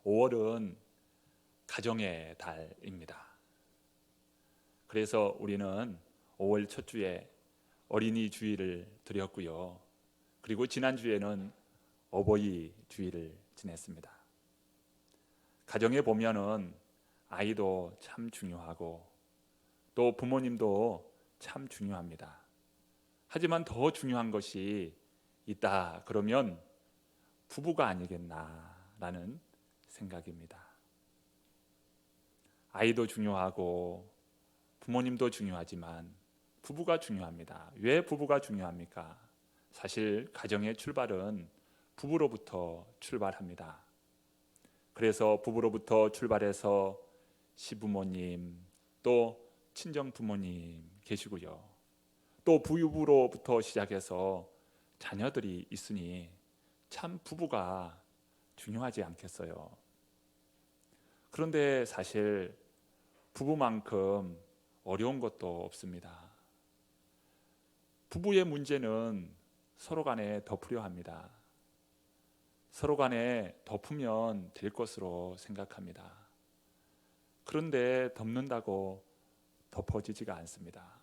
5월은 가정의 달입니다. 그래서 우리는 5월 첫 주에 어린이 주일을 드렸고요. 그리고 지난주에는 어버이 주일을 지냈습니다. 가정에 보면은 아이도 참 중요하고 또 부모님도 참 중요합니다. 하지만 더 중요한 것이 있다 그러면 부부가 아니겠나라는 생각입니다. 아이도 중요하고 부모님도 중요하지만 부부가 중요합니다. 왜 부부가 중요합니까? 사실 가정의 출발은 부부로부터 출발합니다. 그래서 부부로부터 출발해서 시부모님 또 친정 부모님 계시고요. 또 부부로부터 시작해서 자녀들이 있으니 참 부부가 중요하지 않겠어요. 그런데 사실 부부만큼 어려운 것도 없습니다. 부부의 문제는 서로 간에 덮으려 합니다. 서로 간에 덮으면 될 것으로 생각합니다. 그런데 덮는다고 덮어지지가 않습니다.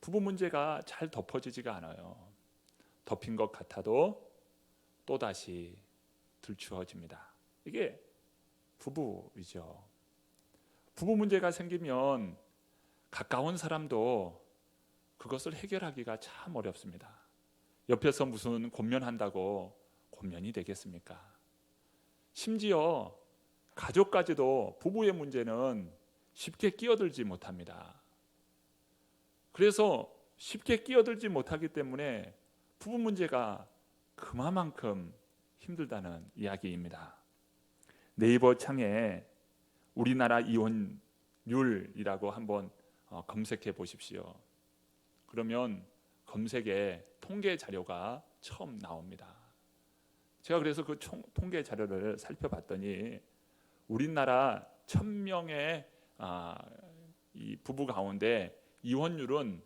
부부 문제가 잘 덮어지지가 않아요. 덮인 것 같아도 또다시 들추어집니다. 이게 부부이죠. 부부 문제가 생기면 가까운 사람도 그것을 해결하기가 참 어렵습니다. 옆에서 무슨 권면한다고 권면이 되겠습니까? 심지어 가족까지도 부부의 문제는 쉽게 끼어들지 못합니다. 그래서 쉽게 끼어들지 못하기 때문에 부부 문제가 그만큼 힘들다는 이야기입니다. 네이버 창에 우리나라 이혼율이라고 한번 검색해 보십시오. 그러면 검색에 통계 자료가 처음 나옵니다. 제가 그래서 그 통계 자료를 살펴봤더니 우리나라 1000명의 이 부부 가운데 이혼율은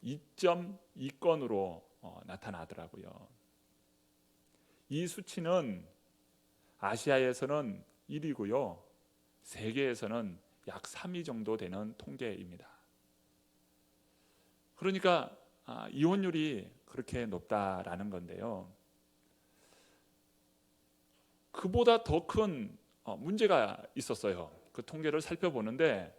2.2건으로 나타나더라고요. 이 수치는 아시아에서는 1위고요. 세계에서는 약 3위 정도 되는 통계입니다. 그러니까 이혼율이 그렇게 높다라는 건데요. 그보다 더 큰 문제가 있었어요. 그 통계를 살펴보는데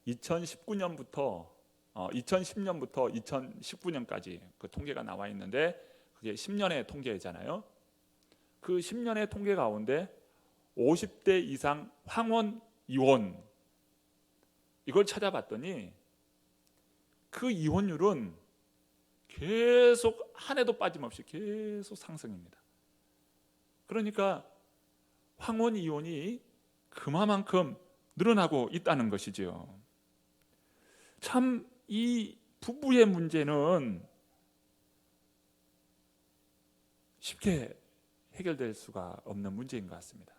2010년부터 2019년까지 그 통계가 나와 있는데 그게 10년의 통계잖아요. 그 10년의 통계 가운데 50대 이상 황혼 이혼 이걸 찾아봤더니 그 이혼율은 계속 한 해도 빠짐없이 계속 상승입니다. 그러니까 황혼 이혼이 그만큼 늘어나고 있다는 것이죠. 참 이 부부의 문제는 쉽게 해결될 수가 없는 문제인 것 같습니다.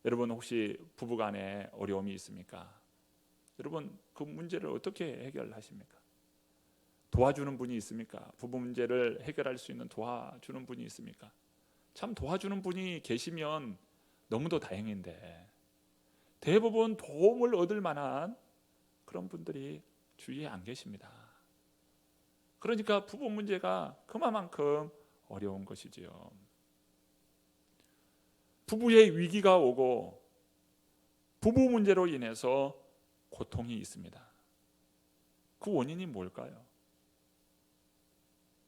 여러분 혹시 부부간에 어려움이 있습니까? 여러분 그 문제를 어떻게 해결하십니까? 도와주는 분이 있습니까? 부부 문제를 해결할 수 있는 도와주는 분이 있습니까? 참 도와주는 분이 계시면 너무도 다행인데 대부분 도움을 얻을 만한 그런 분들이 주위에 안 계십니다. 그러니까 부부 문제가 그만큼 어려운 것이지요. 부부의 위기가 오고 부부 문제로 인해서 고통이 있습니다. 그 원인이 뭘까요?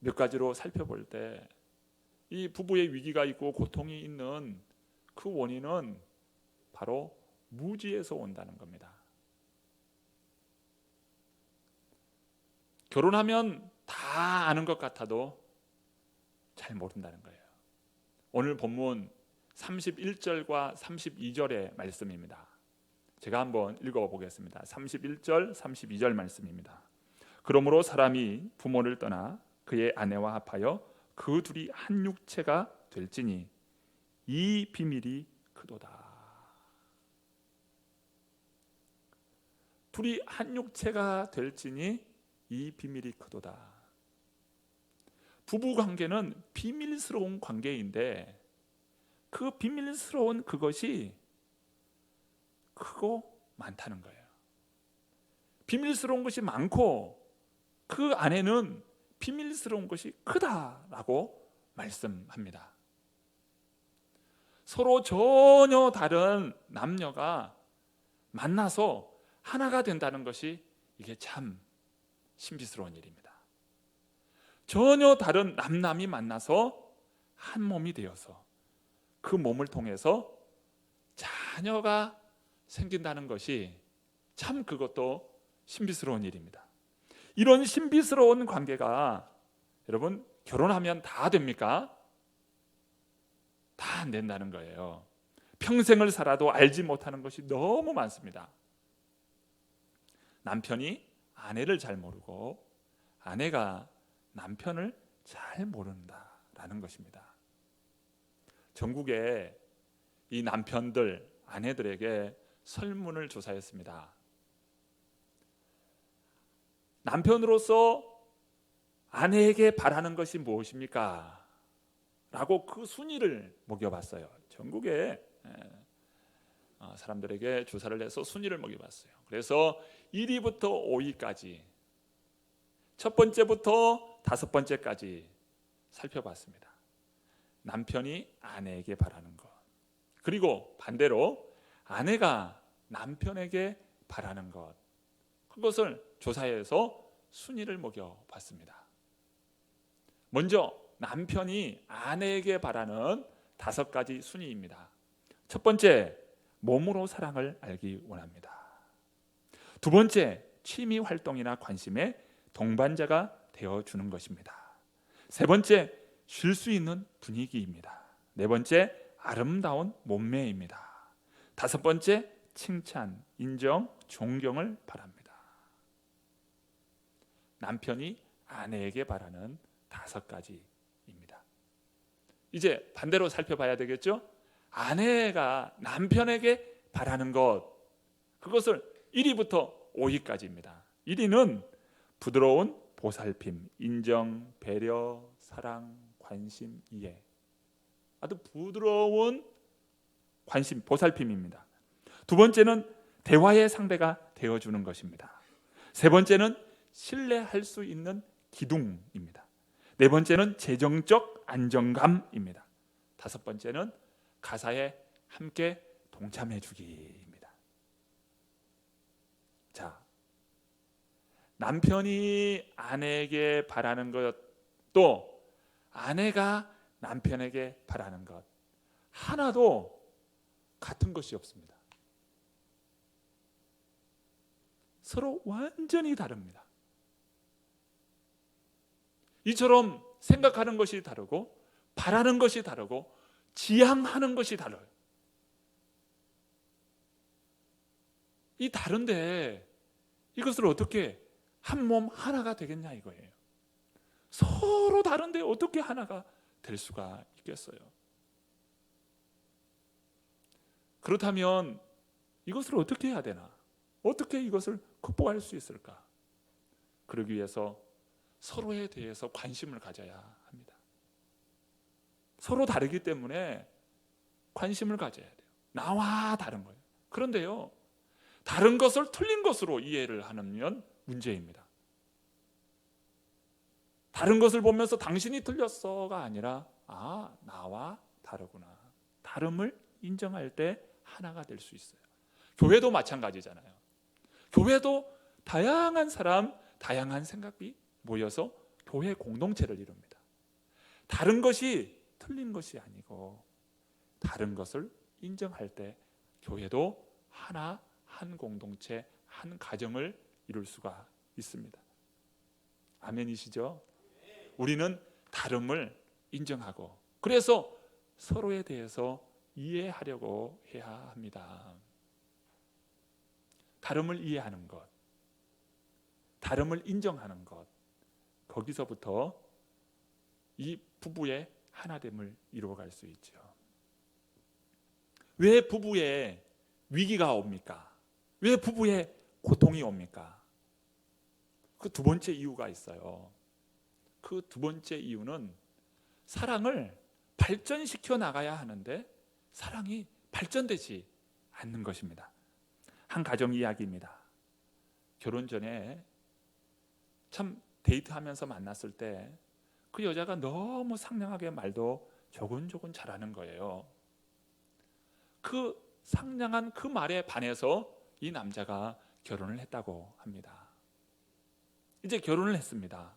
몇 가지로 살펴볼 때 이 부부의 위기가 있고 고통이 있는 그 원인은 바로 무지에서 온다는 겁니다. 결혼하면 다 아는 것 같아도 잘 모른다는 거예요. 오늘 본문 31절과 32절의 말씀입니다. 제가 한번 읽어보겠습니다. 31절, 32절 말씀입니다. 그러므로 사람이 부모를 떠나 그의 아내와 합하여 그 둘이 한 육체가 될지니 이 비밀이 크도다. 둘이 한 육체가 될지니 이 비밀이 크도다. 부부 관계는 비밀스러운 관계인데 그 비밀스러운 그것이 크고 많다는 거예요. 비밀스러운 것이 많고 그 안에는 비밀스러운 것이 크다라고 말씀합니다. 서로 전혀 다른 남녀가 만나서 하나가 된다는 것이 이게 참 신비스러운 일입니다. 전혀 다른 남남이 만나서 한 몸이 되어서 그 몸을 통해서 자녀가 생긴다는 것이 참 그것도 신비스러운 일입니다. 이런 신비스러운 관계가 여러분 결혼하면 다 됩니까? 다 안 된다는 거예요. 평생을 살아도 알지 못하는 것이 너무 많습니다. 남편이 아내를 잘 모르고 아내가 남편을 잘 모른다라는 것입니다. 전국에 이 남편들, 아내들에게 설문을 조사했습니다. 남편으로서 아내에게 바라는 것이 무엇입니까? 라고 그 순위를 먹여봤어요. 전국에 사람들에게 조사를 해서 순위를 먹여봤어요. 그래서 1위부터 5위까지 첫 번째부터 다섯 번째까지 살펴봤습니다. 남편이 아내에게 바라는 것, 그리고 반대로 아내가 남편에게 바라는 것, 그것을 조사해서 순위를 먹여봤습니다. 먼저 남편이 아내에게 바라는 5가지 순위입니다. 첫 번째, 몸으로 사랑을 알기 원합니다. 두 번째, 취미 활동이나 관심에 동반자가 되어주는 것입니다. 세 번째, 쉴 수 있는 분위기입니다. 네 번째, 아름다운 몸매입니다. 다섯 번째, 칭찬, 인정, 존경을 바랍니다. 남편이 아내에게 바라는 5가지입니다. 이제 반대로 살펴봐야 되겠죠? 아내가 남편에게 바라는 것, 그것을 1위부터 5위까지입니다. 1위는 부드러운 보살핌, 인정, 배려, 사랑, 관심, 이해. 아주 부드러운 관심, 보살핌입니다. 두 번째는 대화의 상대가 되어주는 것입니다. 세 번째는 신뢰할 수 있는 기둥입니다. 네 번째는 재정적 안정감입니다. 다섯 번째는 가사에 함께 동참해 주기입니다. 자, 남편이 아내에게 바라는 것, 또 아내가 남편에게 바라는 것, 하나도 같은 것이 없습니다. 서로 완전히 다릅니다. 이처럼 생각하는 것이 다르고 바라는 것이 다르고 지향하는 것이 달라요. 이 다른데 이것을 어떻게 한 몸 하나가 되겠냐 이거예요. 서로 다른데 어떻게 하나가 될 수가 있겠어요? 그렇다면 이것을 어떻게 해야 되나? 어떻게 이것을 극복할 수 있을까? 그러기 위해서 서로에 대해서 관심을 가져야 합니다. 서로 다르기 때문에 관심을 가져야 돼요. 나와 다른 거예요. 그런데요, 다른 것을 틀린 것으로 이해를 하면 문제입니다. 다른 것을 보면서 당신이 틀렸어가 아니라 나와 다르구나. 다름을 인정할 때 하나가 될 수 있어요. 교회도 마찬가지잖아요. 교회도 다양한 사람, 다양한 생각이 모여서 교회 공동체를 이룹니다. 다른 것이 틀린 것이 아니고 다른 것을 인정할 때 교회도 하나, 한 공동체, 한 가정을 이룰 수가 있습니다. 아멘이시죠? 우리는 다름을 인정하고 그래서 서로에 대해서 이해하려고 해야 합니다. 다름을 이해하는 것, 다름을 인정하는 것, 거기서부터 이 부부의 하나됨을 이루어갈 수 있죠. 왜 부부에 위기가 옵니까? 왜 부부에 고통이 옵니까? 그 두 번째 이유가 있어요. 그 두 번째 이유는 사랑을 발전시켜 나가야 하는데 사랑이 발전되지 않는 것입니다. 한 가정 이야기입니다. 결혼 전에 참 데이트하면서 만났을 때 그 여자가 너무 상냥하게 말도 조곤조곤 잘하는 거예요. 그 상냥한 그 말에 반해서 이 남자가 결혼을 했다고 합니다. 이제 결혼을 했습니다.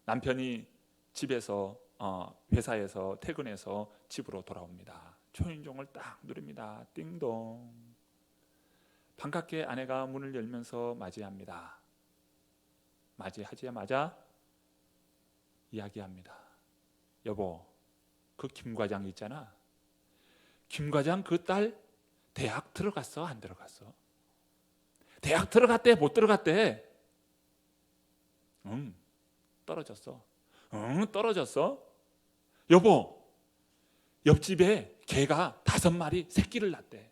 남편이 집에서 회사에서 퇴근해서 집으로 돌아옵니다. 초인종을 딱 누릅니다. 띵동. 반갑게 아내가 문을 열면서 맞이합니다. 맞이하자마자 이야기합니다. 여보, 그 김 과장 있잖아. 김 과장 그 딸 대학 들어갔어? 안 들어갔어? 대학 들어갔대? 못 들어갔대? 응, 떨어졌어. 응, 떨어졌어? 여보, 옆집에 개가 5마리 새끼를 낳대.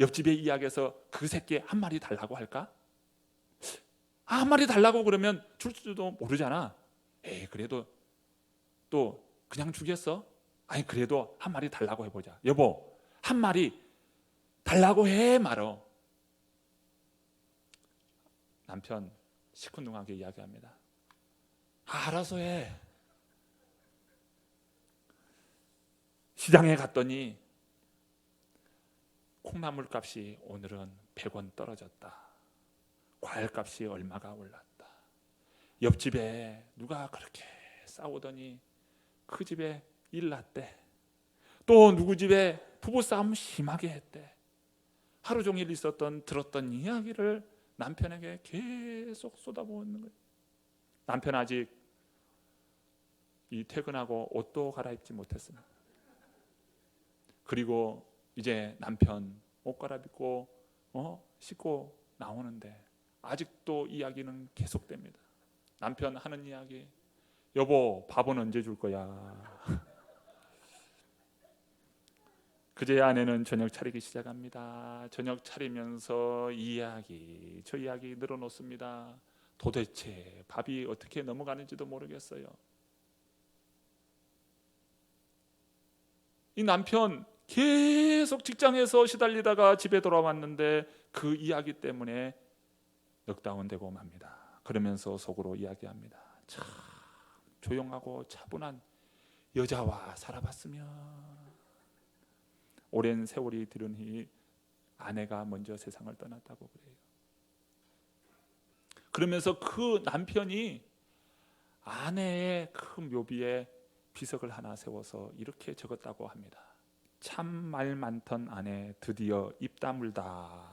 옆집에 이야기해서 그 새끼 한 마리 달라고 할까? 한 마리 달라고 그러면 줄 줄도 모르잖아. 에이, 그래도 또 그냥 주겠어? 아니, 그래도 한 마리 달라고 해보자. 여보, 한 마리 달라고 해 말어. 남편 시큰둥하게 이야기합니다. 알아서 해. 시장에 갔더니 콩나물 값이 오늘은 100원 떨어졌다. 과일 값이 얼마가 올랐다. 옆집에 누가 그렇게 싸우더니 그 집에 일 났대. 또 누구 집에 부부싸움 심하게 했대. 하루 종일 들었던 이야기를 남편에게 계속 쏟아부는 거예요. 남편 아직 퇴근하고 옷도 갈아입지 못했습니다. 그리고 이제 남편 옷 갈아입고 씻고 나오는데 아직도 이야기는 계속됩니다. 남편 하는 이야기, 여보, 밥은 언제 줄 거야? 그제야 아내는 저녁 차리기 시작합니다. 저녁 차리면서 저 이야기 늘어놓습니다. 도대체 밥이 어떻게 넘어가는지도 모르겠어요. 이 남편 계속 직장에서 시달리다가 집에 돌아왔는데 그 이야기 때문에 넉다운되고 맙니다. 그러면서 속으로 이야기합니다. 참 조용하고 차분한 여자와 살아봤으면. 오랜 세월이 들으니 아내가 먼저 세상을 떠났다고 그래요. 그러면서 그 남편이 아내의 그 묘비에 비석을 하나 세워서 이렇게 적었다고 합니다. 참 말 많던 아내 드디어 입 다물다.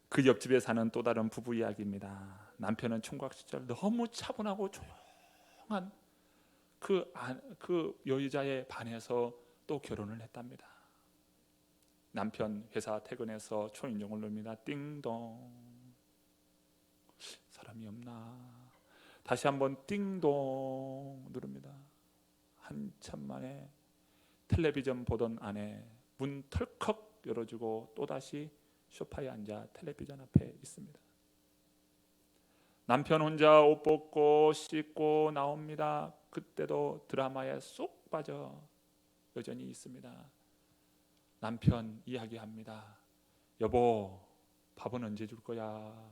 그 옆집에 사는 또 다른 부부 이야기입니다. 남편은 총각 시절 너무 차분하고 조용한 그 여자에 반해서 또 결혼을 했답니다. 남편 회사 퇴근해서 초인종을 누릅니다. 띵동. 사람이 없나? 다시 한번 띵동 누릅니다. 한참 만에 텔레비전 보던 아내 문 털컥 열어주고 또다시 소파에 앉아 텔레비전 앞에 있습니다. 남편 혼자 옷 벗고 씻고 나옵니다. 그때도 드라마에 쏙 빠져 여전히 있습니다. 남편 이야기합니다. 여보, 밥은 언제 줄 거야?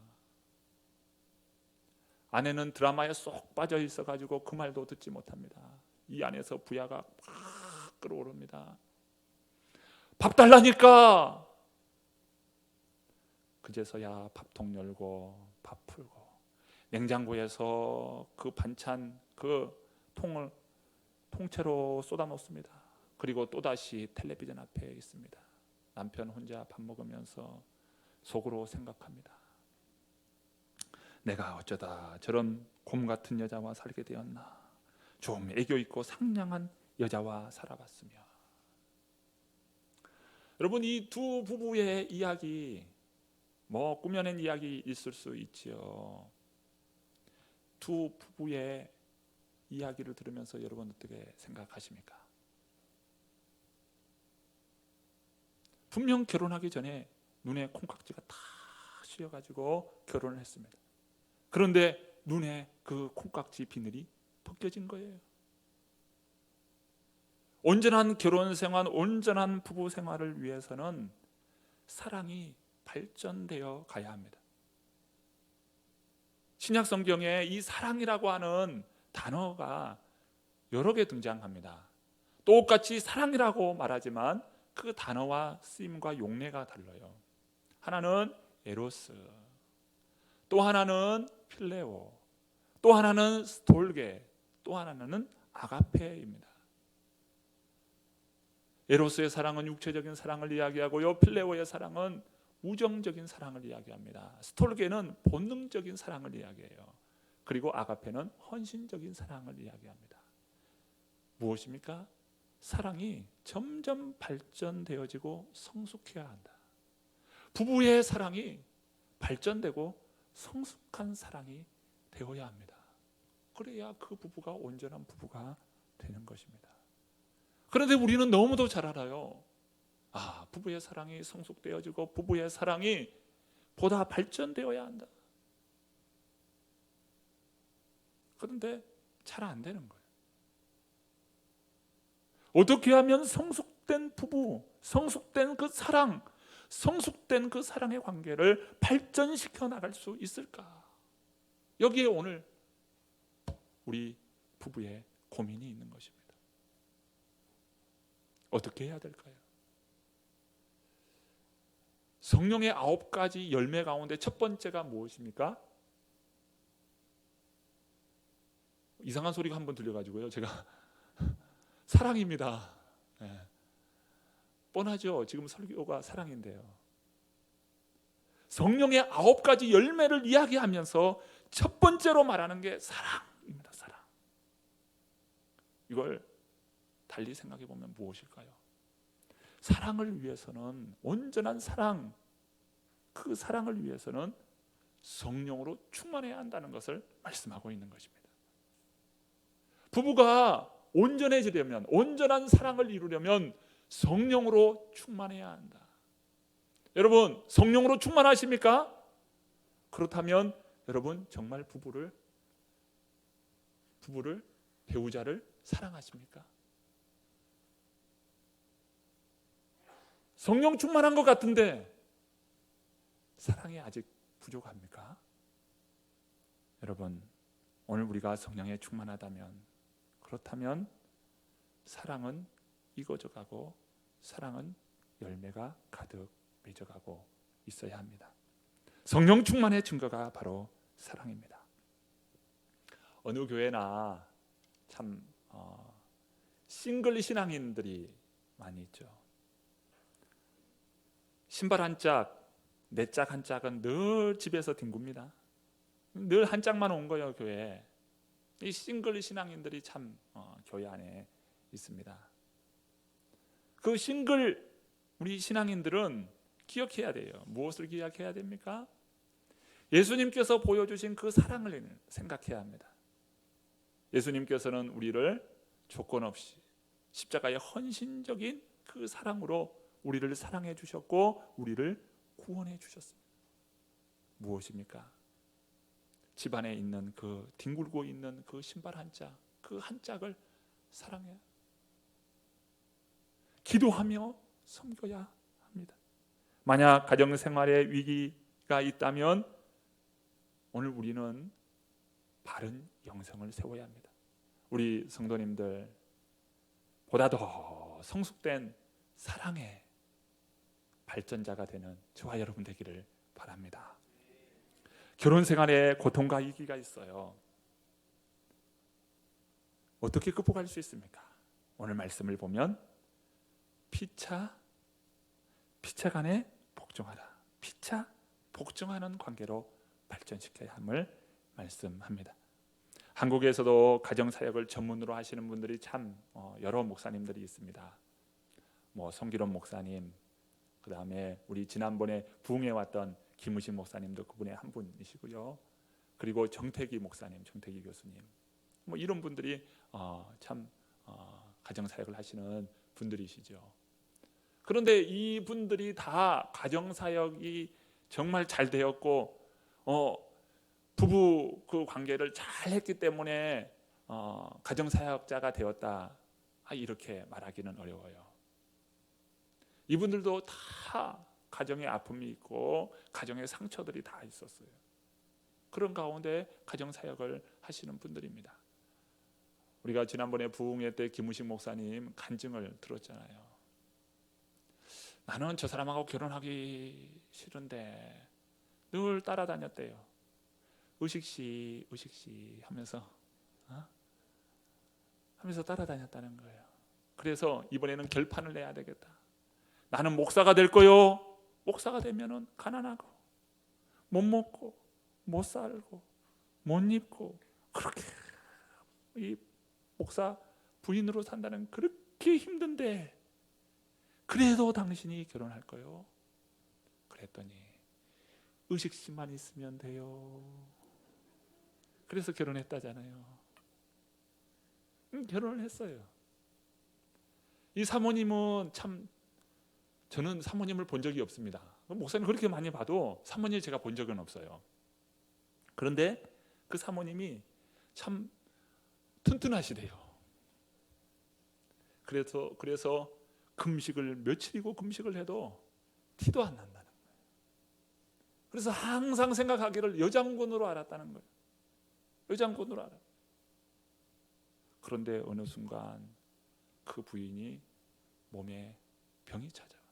아내는 드라마에 쏙 빠져 있어가지고 그 말도 듣지 못합니다. 이 안에서 부야가 팍 끓어오릅니다. 밥 달라니까. 그제서야 밥통 열고 밥 풀고 냉장고에서 그 반찬 그 통을 통째로 쏟아 놓습니다. 그리고 또다시 텔레비전 앞에 있습니다. 남편 혼자 밥 먹으면서 속으로 생각합니다. 내가 어쩌다 저런 곰 같은 여자와 살게 되었나. 좀 애교 있고 상냥한 여자와 살아봤으며. 여러분, 이 두 부부의 이야기 꾸며낸 이야기 있을 수 있지요. 두 부부의 이야기를 들으면서 여러분 어떻게 생각하십니까? 분명 결혼하기 전에 눈에 콩깍지가 다 씌어가지고 결혼을 했습니다. 그런데 눈에 그 콩깍지 비늘이 벗겨진 거예요. 온전한 결혼 생활, 온전한 부부 생활을 위해서는 사랑이 발전되어 가야 합니다. 신약 성경에 이 사랑이라고 하는 단어가 여러 개 등장합니다. 똑같이 사랑이라고 말하지만 그 단어와 쓰임과 용례가 달라요. 하나는 에로스, 또 하나는 필레오, 또 하나는 스톨게, 또 하나는 아가페입니다. 에로스의 사랑은 육체적인 사랑을 이야기하고요, 필레오의 사랑은 우정적인 사랑을 이야기합니다. 스톨게는 본능적인 사랑을 이야기해요. 그리고 아가페는 헌신적인 사랑을 이야기합니다. 무엇입니까? 사랑이 점점 발전되어지고 성숙해야 한다. 부부의 사랑이 발전되고 성숙한 사랑이 되어야 합니다. 그래야 그 부부가 온전한 부부가 되는 것입니다. 그런데 우리는 너무도 잘 알아요. 부부의 사랑이 성숙되어지고 부부의 사랑이 보다 발전되어야 한다. 그런데 잘 안 되는 거예요. 어떻게 하면 성숙된 부부, 성숙된 그 사랑, 성숙된 그 사랑의 관계를 발전시켜 나갈 수 있을까? 여기에 오늘 우리 부부의 고민이 있는 것입니다. 어떻게 해야 될까요? 성령의 9가지 열매 가운데 첫 번째가 무엇입니까? 이상한 소리가 한번 들려가지고요, 제가 사랑입니다. 네. 뻔하죠. 지금 설교가 사랑인데요. 성령의 9가지 열매를 이야기하면서 첫 번째로 말하는 게 사랑입니다. 사랑. 이걸 달리 생각해 보면 무엇일까요? 사랑을 위해서는, 온전한 사랑, 그 사랑을 위해서는 성령으로 충만해야 한다는 것을 말씀하고 있는 것입니다. 부부가 온전해지려면, 온전한 사랑을 이루려면 성령으로 충만해야 한다. 여러분, 성령으로 충만하십니까? 그렇다면 여러분 정말 부부를, 배우자를 사랑하십니까? 성령 충만한 것 같은데 사랑이 아직 부족합니까? 여러분, 오늘 우리가 성령에 충만하다면, 그렇다면 사랑은 익어져가고 사랑은 열매가 가득 맺어가고 있어야 합니다. 성령 충만의 증거가 바로 사랑입니다. 어느 교회나 참 싱글 신앙인들이 많이 있죠. 신발 한 짝, 내 짝 한 짝은 늘 집에서 뒹굽니다. 늘 한 짝만 온 거예요, 교회에. 이 싱글 신앙인들이 참 교회 안에 있습니다. 그 싱글 우리 신앙인들은 기억해야 돼요. 무엇을 기억해야 됩니까? 예수님께서 보여주신 그 사랑을 생각해야 합니다. 예수님께서는 우리를 조건 없이 십자가의 헌신적인 그 사랑으로 우리를 사랑해 주셨고 우리를 구원해 주셨습니다. 무엇입니까? 집안에 있는 그 뒹굴고 있는 그 신발 한 짝, 그 한 짝을 사랑해야, 기도하며 섬겨야 합니다. 만약 가정생활에 위기가 있다면 오늘 우리는 바른 영성을 세워야 합니다. 우리 성도님들 보다 더 성숙된 사랑의 발전자가 되는 저와 여러분 되기를 바랍니다. 결혼 생활에 고통과 위기가 있어요. 어떻게 극복할 수 있습니까? 오늘 말씀을 보면 피차 간에 복종하라. 피차 복종하는 관계로 발전시켜야 함을 말씀합니다. 한국에서도 가정사역을 전문으로 하시는 분들이 참 여러 목사님들이 있습니다. 성기론 목사님, 그 다음에 우리 지난번에 부흥해 왔던 김우신 목사님도 그분의 한 분이시고요. 그리고 정태기 목사님, 정태기 교수님, 이런 분들이 참 가정사역을 하시는 분들이시죠. 그런데 이 분들이 다 가정사역이 정말 잘 되었고 부부 그 관계를 잘 했기 때문에 가정사역자가 되었다 이렇게 말하기는 어려워요. 이분들도 다 가정의 아픔이 있고 가정의 상처들이 다 있었어요. 그런 가운데 가정사역을 하시는 분들입니다. 우리가 지난번에 부흥회 때 김우식 목사님 간증을 들었잖아요. 나는 저 사람하고 결혼하기 싫은데 늘 따라다녔대요. 의식씨 하면서 하면서 따라다녔다는 거예요. 그래서 이번에는 결판을 내야 되겠다. 나는 목사가 될 거요. 목사가 되면은 가난하고 못 먹고 못 살고 못 입고 그렇게 이 목사 부인으로 산다는 그렇게 힘든데 그래도 당신이 결혼할 거요. 그랬더니 의식씨만 있으면 돼요. 그래서 결혼했다잖아요. 결혼을 했어요. 이 사모님은 참, 저는 사모님을 본 적이 없습니다. 목사님 그렇게 많이 봐도 사모님 제가 본 적은 없어요. 그런데 그 사모님이 참 튼튼하시대요. 그래서 금식을 며칠이고 금식을 해도 티도 안 난다는 거예요. 그래서 항상 생각하기를 여장군으로 알았다는 거예요. 여장군으로 알아. 그런데 어느 순간 그 부인이 몸에 병이 찾아와.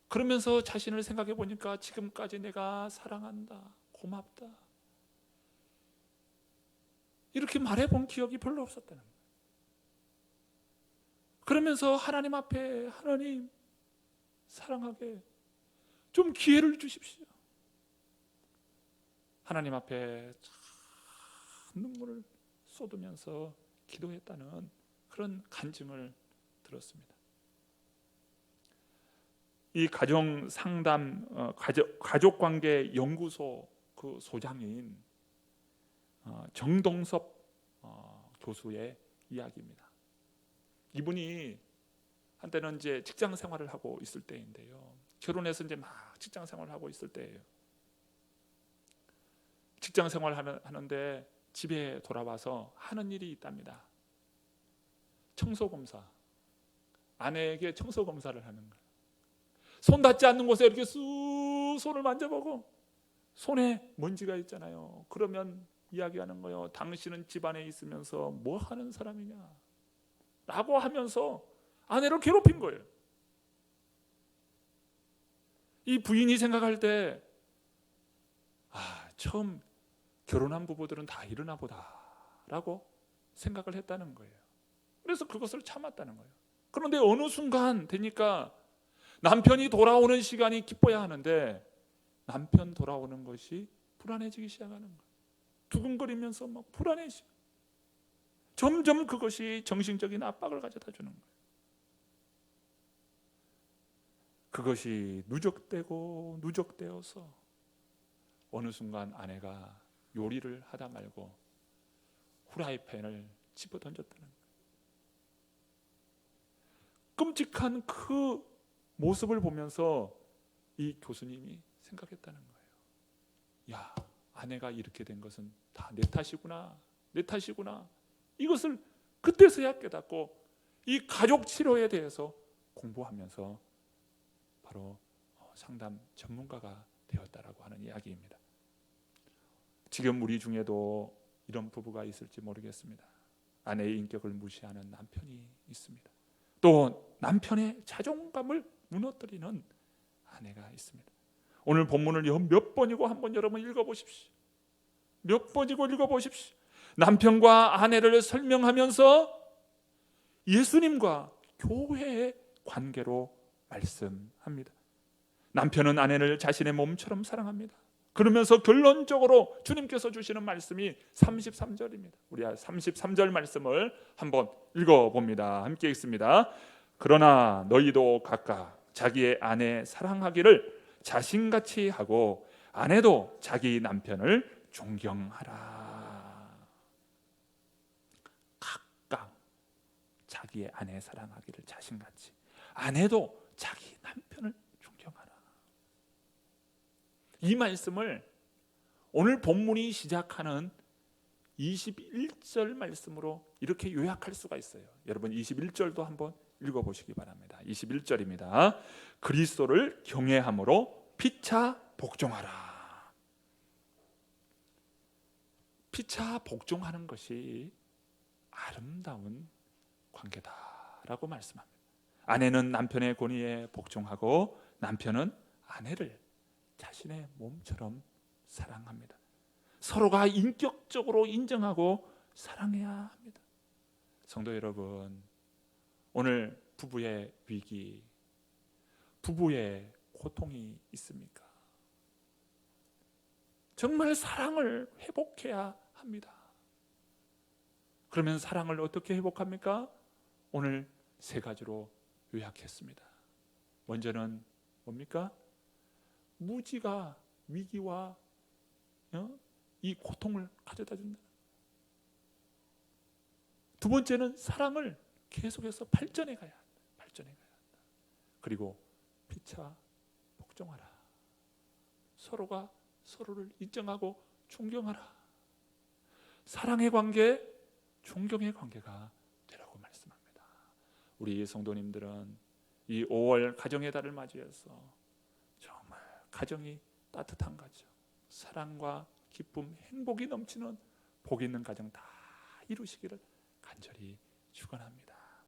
그러면서 자신을 생각해 보니까 지금까지 내가 사랑한다, 고맙다 이렇게 말해본 기억이 별로 없었다는 거예요. 그러면서 하나님 앞에 하나님 사랑하게 좀 기회를 주십시오. 하나님 앞에 눈물을 쏟으면서 기도했다는 그런 간증을 들었습니다. 이 가정 상담 가족관계 연구소 그 소장인 정동섭 교수의 이야기입니다. 이분이 한때는 이제 직장 생활을 하고 있을 때인데요. 결혼해서 이제 막 직장 생활을 하고 있을 때예요. 직장 생활을 하는데 집에 돌아와서 하는 일이 있답니다. 청소검사. 아내에게 청소검사를 하는 거예요. 손 닿지 않는 곳에 이렇게 쑥 손을 만져보고 손에 먼지가 있잖아요. 그러면 이야기하는 거예요. 당신은 집안에 있으면서 뭐 하는 사람이냐 라고 하면서 아내를 괴롭힌 거예요. 이 부인이 생각할 때 처음 결혼한 부부들은 다 이러나 보다라고 생각을 했다는 거예요. 그래서 그것을 참았다는 거예요. 그런데 어느 순간 되니까 남편이 돌아오는 시간이 기뻐야 하는데 남편 돌아오는 것이 불안해지기 시작하는 거예요. 두근거리면서 막 불안해지고 점점 그것이 정신적인 압박을 가져다 주는 거예요. 그것이 누적되어서 어느 순간 아내가 요리를 하다 말고 후라이팬을 집어 던졌다는 거예요. 끔찍한 그 모습을 보면서 이 교수님이 생각했다는 거예요. 야, 아내가 이렇게 된 것은 다 내 탓이구나. 이것을 그때서야 깨닫고 이 가족 치료에 대해서 공부하면서 바로 상담 전문가가 되었다라고 하는 이야기입니다. 지금 우리 중에도 이런 부부가 있을지 모르겠습니다. 아내의 인격을 무시하는 남편이 있습니다. 또 남편의 자존감을 무너뜨리는 아내가 있습니다. 오늘 본문을 몇 번이고 한번 여러분 읽어보십시오. 몇 번이고 읽어보십시오. 남편과 아내를 설명하면서 예수님과 교회의 관계로 말씀합니다. 남편은 아내를 자신의 몸처럼 사랑합니다. 그러면서 결론적으로 주님께서 주시는 말씀이 33절입니다. 우리 33절 말씀을 한번 읽어봅니다. 함께 읽습니다. 그러나 너희도 각각 자기의 아내 사랑하기를 자신같이 하고 아내도 자기 남편을 존경하라. 각각 자기의 아내 사랑하기를 자신같이, 아내도 자기 남편을 존경하라. 이 말씀을 오늘 본문이 시작하는 21절 말씀으로 이렇게 요약할 수가 있어요. 여러분 21절도 한번 읽어보시기 바랍니다. 21절입니다. 그리스도를 경외함으로 피차 복종하라. 피차 복종하는 것이 아름다운 관계다라고 말씀합니다. 아내는 남편의 권위에 복종하고 남편은 아내를 자신의 몸처럼 사랑합니다. 서로가 인격적으로 인정하고 사랑해야 합니다. 성도 여러분, 오늘 부부의 위기, 부부의 고통이 있습니까? 정말 사랑을 회복해야 합니다. 그러면 사랑을 어떻게 회복합니까? 오늘 세 가지로 요약했습니다. 먼저는 뭡니까? 무지가 위기와 이 고통을 가져다 준다. 두 번째는 사랑을 계속해서 발전해 가야 한다. 발전해 가야 한다. 그리고 피차 복종하라. 서로가 서로를 인정하고 존경하라. 사랑의 관계, 존경의 관계가 되라고 말씀합니다. 우리 성도님들은 이 5월 가정의 달을 맞이해서 정말 가정이 따뜻한 가정, 사랑과 기쁨, 행복이 넘치는 복 있는 가정 다 이루시기를 간절히 축원합니다.